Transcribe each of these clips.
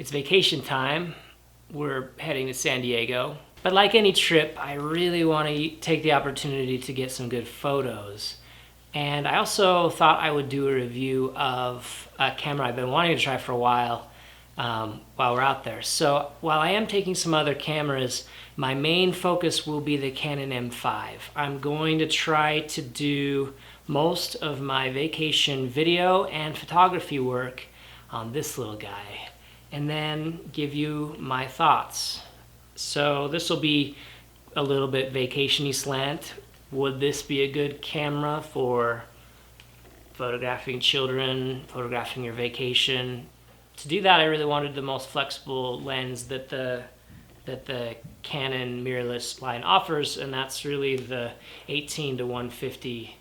It's vacation time. We're heading to San Diego. But like any trip, I really want to take the opportunity to get some good photos. And I also thought I would do a review of a camera I've been wanting to try for a while while we're out there. So while I am taking some other cameras, my main focus will be the Canon M5. I'm going to try to do most of my vacation video and photography work on this little guy, and then give you my thoughts. So this will be a little bit vacation-y slant. Would this be a good camera for photographing children, photographing your vacation? To do that, I really wanted the most flexible lens that the Canon mirrorless line offers, and that's really the 18 to 150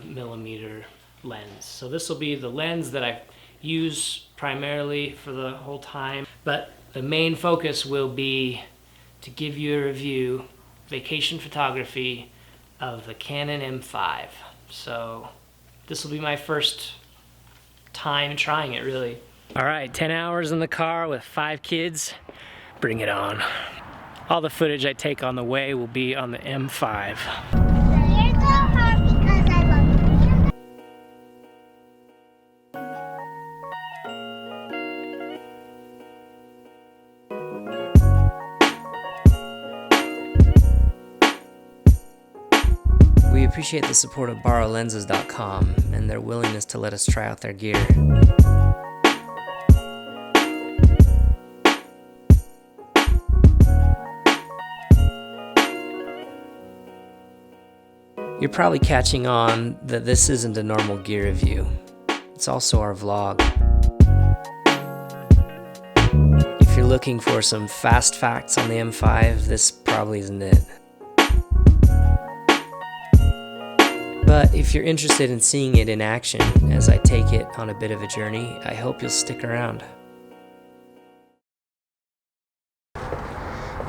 millimeter lens. So this will be the lens that I use primarily for the whole time, but the main focus will be to give you a review, vacation photography, of the Canon M5. So this will be my first time trying it, really. All right, 10 hours in the car with 5 kids. Bring it on. All the footage I take on the way will be on the M5. We appreciate the support of borrowlenses.com and their willingness to let us try out their gear. You're probably catching on that this isn't a normal gear review. It's also our vlog. If you're looking for some fast facts on the M5, this probably isn't it. But if you're interested in seeing it in action as I take it on a bit of a journey, I hope you'll stick around.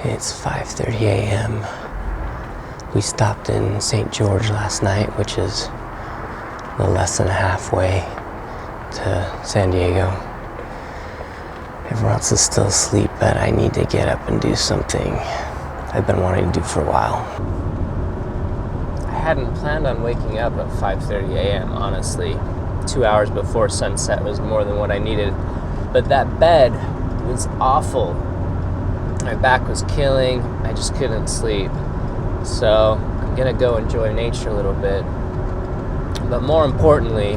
It's 5:30 a.m. We stopped in St. George last night, which is less than halfway to San Diego. Everyone else is still asleep, but I need to get up and do something I've been wanting to do for a while. I hadn't planned on waking up at 5:30 a.m. honestly. 2 hours before sunset was more than what I needed. But that bed was awful. My back was killing. I just couldn't sleep. So I'm gonna go enjoy nature a little bit. But more importantly,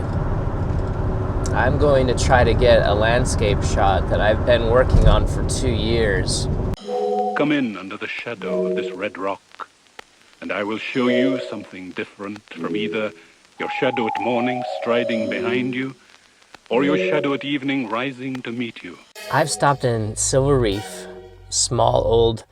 I'm going to try to get a landscape shot that I've been working on for 2 years. Come in under the shadow of this red rock, and I will show you something different from either your shadow at morning striding behind you, or your shadow at evening rising to meet you. I've stopped in Silver Reef, small old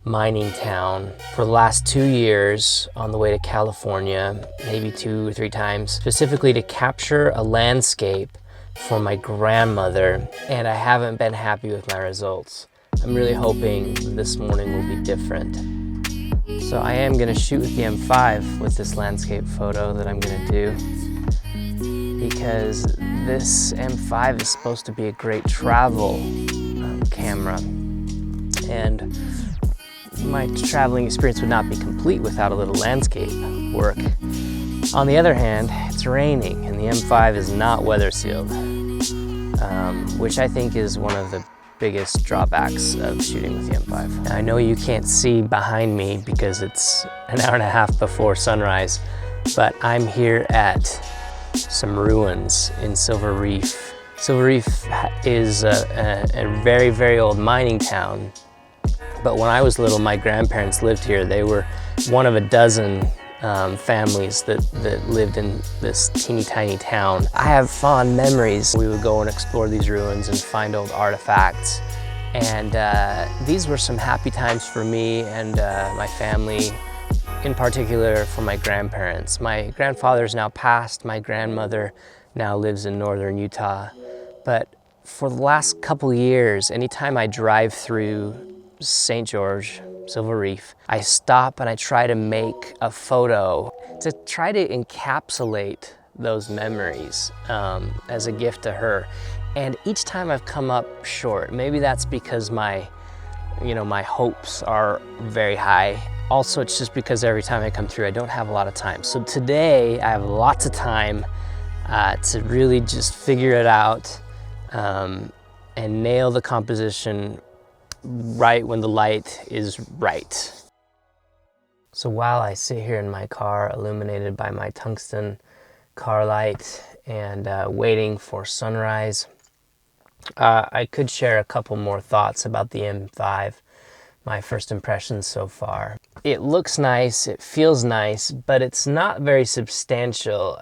mining town, for the last 2 years on the way to California, maybe 2 or 3 times, specifically to capture a landscape for my grandmother, and I haven't been happy with my results. I'm really hoping this morning will be different. So I am gonna shoot with the M5 with this landscape photo that I'm gonna do, because this M5 is supposed to be a great travel camera, and my traveling experience would not be complete without a little landscape work. On the other hand, it's raining and the M5 is not weather sealed, which I think is one of the biggest drawbacks of shooting with the M5. Now, I know you can't see behind me because it's an hour and a half before sunrise, but I'm here at some ruins in Silver Reef. Silver Reef is a very, very old mining town. But when I was little, my grandparents lived here. They were one of a dozen families that lived in this teeny tiny town. I have fond memories. We would go and explore these ruins and find old artifacts. And these were some happy times for me and my family, in particular for my grandparents. My grandfather's now passed. My grandmother now lives in northern Utah. But for the last couple years, anytime I drive through St. George, Silver Reef, I stop and I try to make a photo to try to encapsulate those memories as a gift to her. And each time I've come up short. Maybe that's because my hopes are very high. Also, it's just because every time I come through, I don't have a lot of time. So today, I have lots of time to really just figure it out and nail the composition right when the light is right. So while I sit here in my car, illuminated by my tungsten car light and waiting for sunrise, I could share a couple more thoughts about the M5, my first impressions so far. It looks nice, it feels nice, but it's not very substantial.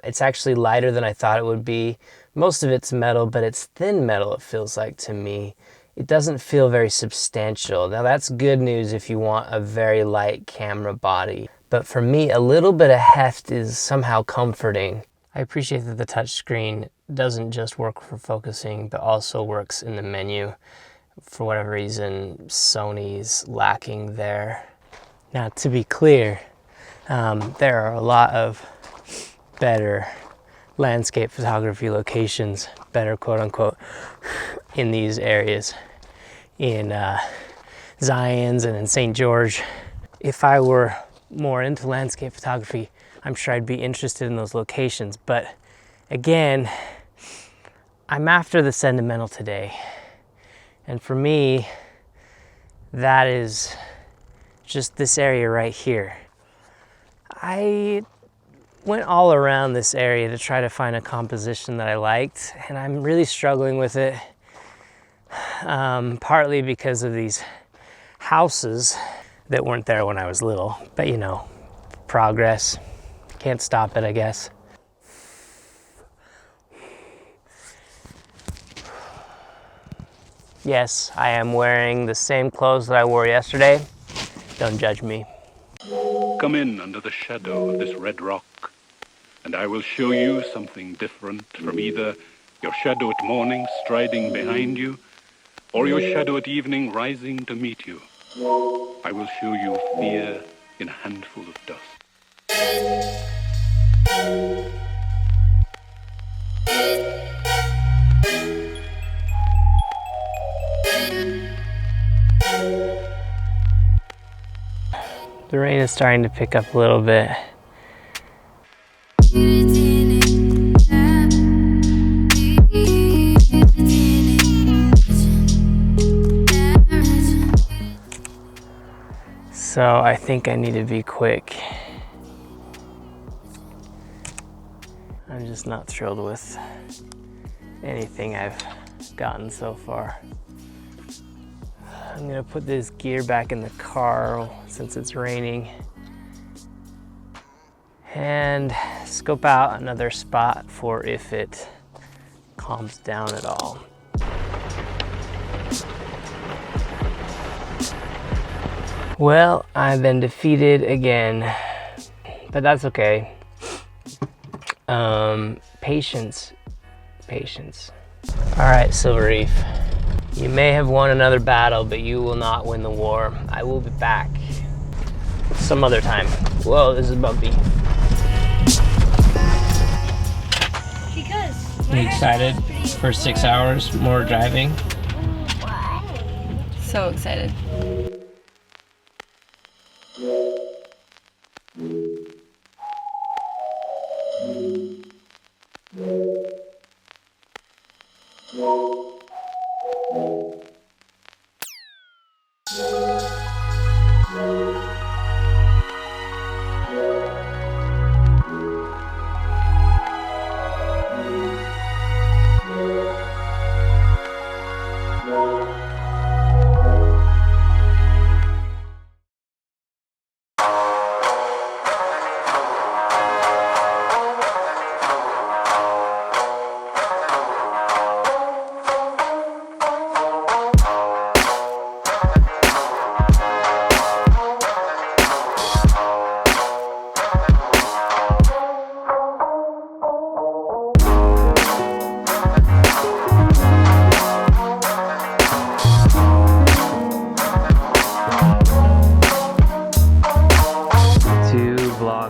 It's actually lighter than I thought it would be. Most of it's metal, but it's thin metal, it feels like to me. It doesn't feel very substantial. Now that's good news if you want a very light camera body. But for me, a little bit of heft is somehow comforting. I appreciate that the touchscreen doesn't just work for focusing, but also works in the menu. For whatever reason, Sony's lacking there. Now, to be clear, there are a lot of better landscape photography locations, better quote unquote, in these areas, in Zion's and in St. George. If I were more into landscape photography, I'm sure I'd be interested in those locations. But again, I'm after the sentimental today. And for me, that is just this area right here. I went all around this area to try to find a composition that I liked, and I'm really struggling with it, partly because of these houses that weren't there when I was little. But you know, progress. Can't stop it, I guess. Yes, I am wearing the same clothes that I wore yesterday. Don't judge me. Come in under the shadow of this red rock, and I will show you something different from either your shadow at morning striding behind you, or your shadow at evening rising to meet you. I will show you fear in a handful of dust. The rain is starting to pick up a little bit. So I think I need to be quick. I'm just not thrilled with anything I've gotten so far. I'm gonna put this gear back in the car since it's raining and scope out another spot for if it calms down at all. Well, I've been defeated again, but that's okay. Patience. All right, Silver Reef. You may have won another battle, but you will not win the war. I will be back some other time. Whoa, this is bumpy. You excited for 6 hours more driving? So excited.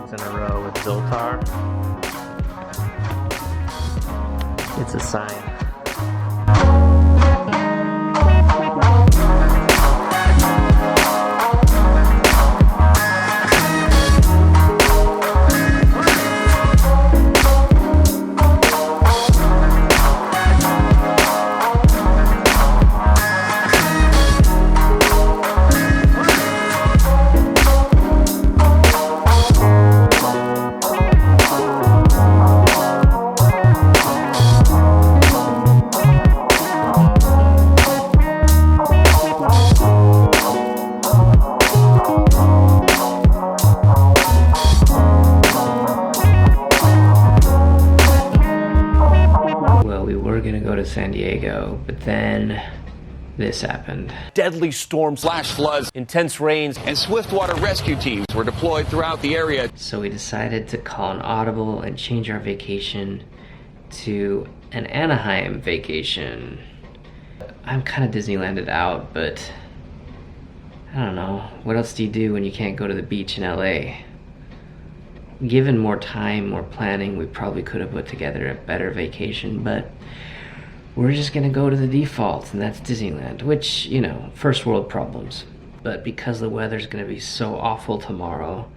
In a row with Zoltar. It's a sign. this happened. Deadly storms, Flash floods, intense rains, and swift water rescue teams were deployed throughout the area. So we decided to call an audible and change our vacation to an Anaheim vacation. I'm kind of Disneylanded out, but I don't know. What else do you do when you can't go to the beach in LA? Given more time, more planning, we probably could have put together a better vacation, but we're just gonna go to the default, and that's Disneyland, which, you know, first world problems. But because the weather's gonna be so awful tomorrow,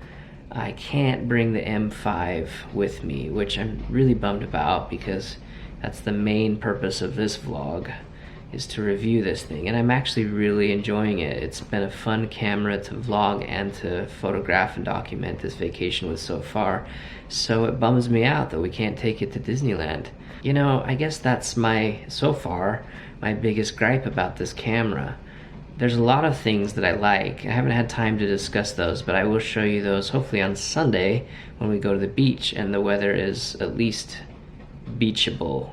I can't bring the M5 with me, which I'm really bummed about because that's the main purpose of this vlog, is to review this thing, and I'm actually really enjoying it. It's been a fun camera to vlog and to photograph and document this vacation with so far, so it bums me out that we can't take it to Disneyland. You know, I guess that's so far, my biggest gripe about this camera. There's a lot of things that I like. I haven't had time to discuss those, but I will show you those hopefully on Sunday when we go to the beach and the weather is at least beachable.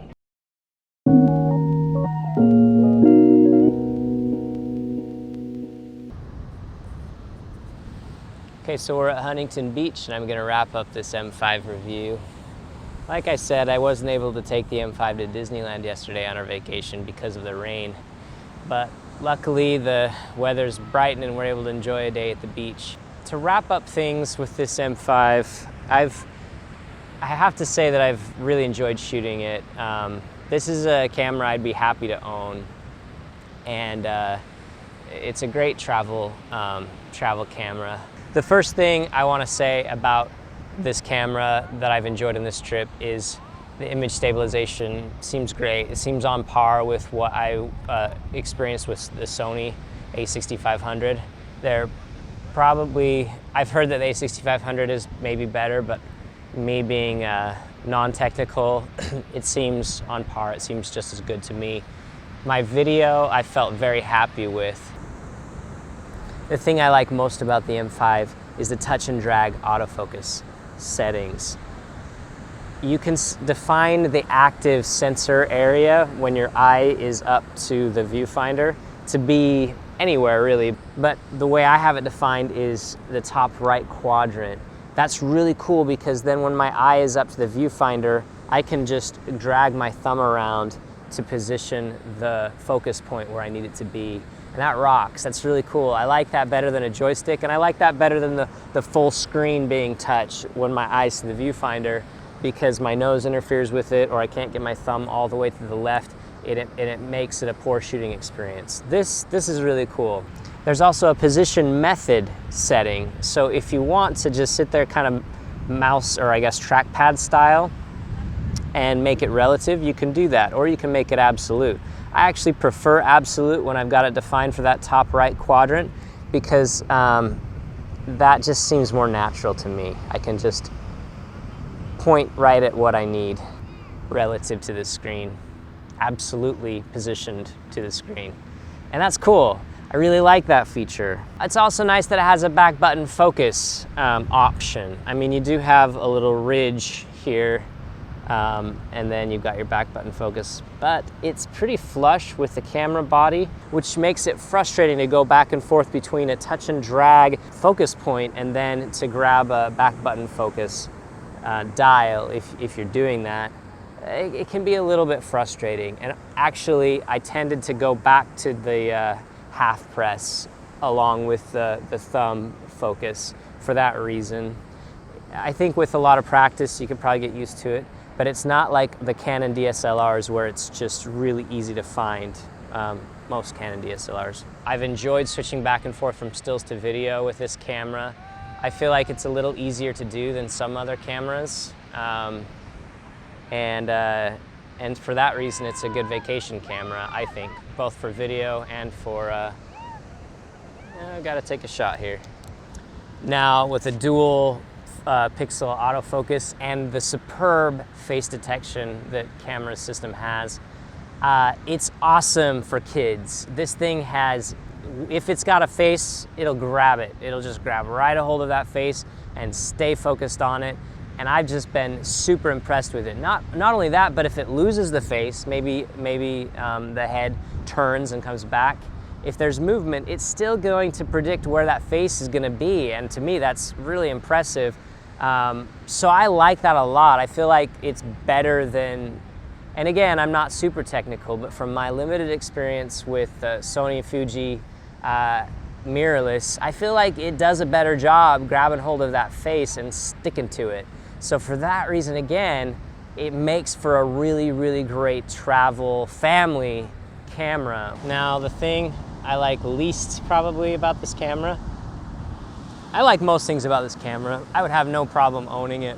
Okay, so we're at Huntington Beach and I'm gonna wrap up this M5 review. Like I said, I wasn't able to take the M5 to Disneyland yesterday on our vacation because of the rain, but luckily the weather's brightened and we're able to enjoy a day at the beach. To wrap up things with this M5, I have to say that I've really enjoyed shooting it. This is a camera I'd be happy to own, and it's a great travel camera. The first thing I want to say about this camera that I've enjoyed in this trip is the image stabilization seems great. It seems on par with what I experienced with the Sony a6500. I've heard that the a6500 is maybe better, but me being non-technical, it seems on par. It seems just as good to me. My video, I felt very happy with. The thing I like most about the M5 is the touch and drag autofocus settings. You can define the active sensor area when your eye is up to the viewfinder to be anywhere really, but the way I have it defined is the top right quadrant. That's really cool because then when my eye is up to the viewfinder, I can just drag my thumb around to position the focus point where I need it to be. And that rocks. That's really cool. I like that better than a joystick, and I like that better than the full screen being touch when my eye's to the viewfinder, because my nose interferes with it or I can't get my thumb all the way to the left, and it makes it a poor shooting experience. This is really cool. There's also a position method setting. So if you want to just sit there kind of mouse, or I guess trackpad style, and make it relative, you can do that, or you can make it absolute. I actually prefer absolute when I've got it defined for that top right quadrant, because that just seems more natural to me. I can just point right at what I need relative to the screen, absolutely positioned to the screen. And that's cool. I really like that feature. It's also nice that it has a back button focus option. I mean, you do have a little ridge here, and then you've got your back button focus, but it's pretty flush with the camera body, which makes it frustrating to go back and forth between a touch and drag focus point and then to grab a back button focus dial. If you're doing that, it can be a little bit frustrating. And actually, I tended to go back to the half press along with the thumb focus for that reason. I think with a lot of practice, you could probably get used to it, but it's not like the Canon DSLRs where it's just really easy to find, most Canon DSLRs. I've enjoyed switching back and forth from stills to video with this camera. I feel like it's a little easier to do than some other cameras. And for that reason, it's a good vacation camera, I think, both for video and for, I gotta take a shot here. Now, with a dual pixel autofocus and the superb face detection that camera's system has, it's awesome for kids. This thing has, if it's got a face, it'll grab it. It'll just grab right a hold of that face and stay focused on it. and I've just been super impressed with it. Not only that, but if it loses the face, maybe the head turns and comes back, if there's movement, it's still going to predict where that face is gonna be, and to me, that's really impressive. So I like that a lot. I feel like it's better than, and again, I'm not super technical, but from my limited experience with Sony Fuji mirrorless, I feel like it does a better job grabbing hold of that face and sticking to it. So for that reason, again, it makes for a really, really great travel family camera. Now, the thing I like least probably about this camera, I like most things about this camera. I would have no problem owning it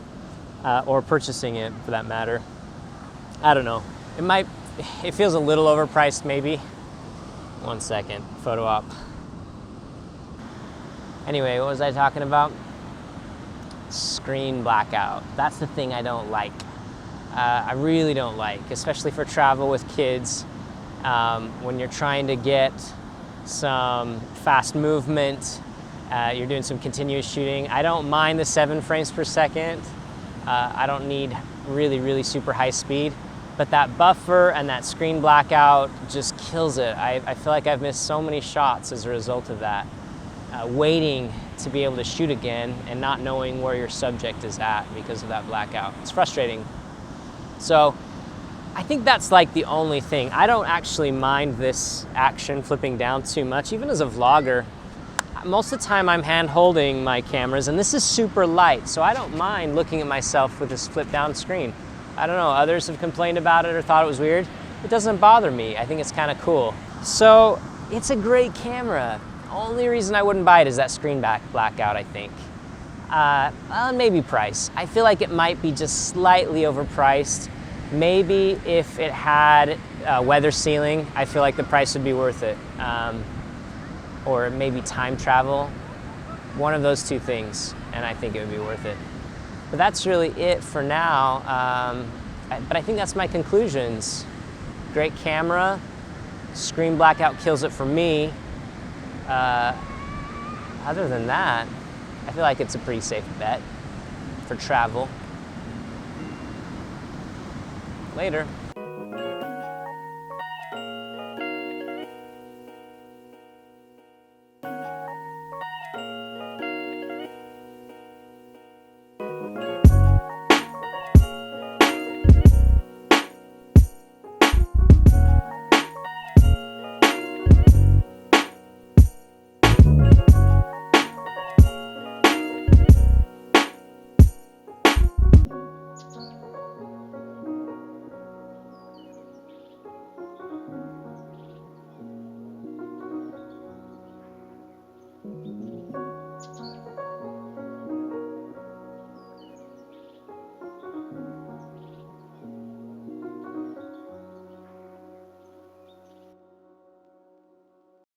or purchasing it for that matter. I don't know. It feels a little overpriced maybe. One second, photo op. Anyway, what was I talking about? Screen blackout. That's the thing I don't like. I really don't like, especially for travel with kids. When you're trying to get some fast movement, you're doing some continuous shooting. I don't mind the 7 frames per second. I don't need really, really super high speed, but that buffer and that screen blackout just kills it. I feel like I've missed so many shots as a result of that. Waiting to be able to shoot again and not knowing where your subject is at because of that blackout. It's frustrating. So I think that's like the only thing. I don't actually mind this action flipping down too much, even as a vlogger. Most of the time I'm hand holding my cameras, and this is super light, so I don't mind looking at myself with this flip down screen. I don't know, others have complained about it or thought it was weird. It doesn't bother me. I think it's kind of cool. So it's a great camera. Only reason I wouldn't buy it is that screen blackout, I think. Maybe price. I feel like it might be just slightly overpriced. Maybe if it had weather sealing, I feel like the price would be worth it. Or maybe time travel. One of those two things, and I think it would be worth it. But that's really it for now. But I think that's my conclusions. Great camera. Screen blackout kills it for me. Other than that, I feel like it's a pretty safe bet for travel. Later.